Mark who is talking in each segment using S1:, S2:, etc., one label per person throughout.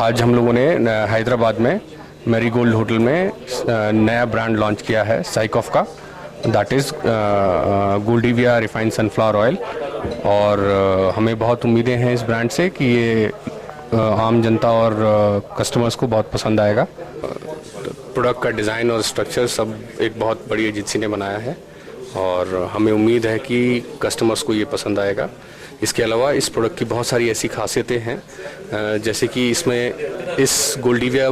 S1: आज हम लोगों ने हैदराबाद में मैरीगोल्ड होटल में नया ब्रांड लॉन्च किया है साइकॉफ का, दैट इज़ गोल्डिविया रिफाइंड सनफ्लावर ऑयल। और हमें बहुत उम्मीदें हैं इस ब्रांड से कि ये आम जनता और कस्टमर्स को बहुत पसंद आएगा। प्रोडक्ट का डिज़ाइन और स्ट्रक्चर सब एक बहुत बड़ी एजेंसी ने बनाया है और हमें उम्मीद है कि कस्टमर्स को ये पसंद आएगा। इसके अलावा इस प्रोडक्ट की बहुत सारी ऐसी खासियतें हैं, जैसे कि इसमें इस गोल्डिविया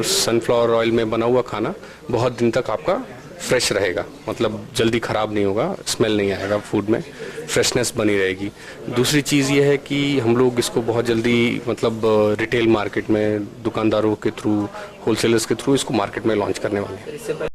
S1: सनफ्लावर ऑयल में बना हुआ खाना बहुत दिन तक आपका फ्रेश रहेगा, मतलब जल्दी ख़राब नहीं होगा, स्मेल नहीं आएगा, फूड में फ्रेशनेस बनी रहेगी। दूसरी चीज़ ये है कि हम लोग इसको बहुत जल्दी मतलब रिटेल मार्केट में दुकानदारों के थ्रू, होलसेलर्स के थ्रू इसको मार्केट में लॉन्च करने वाले हैं।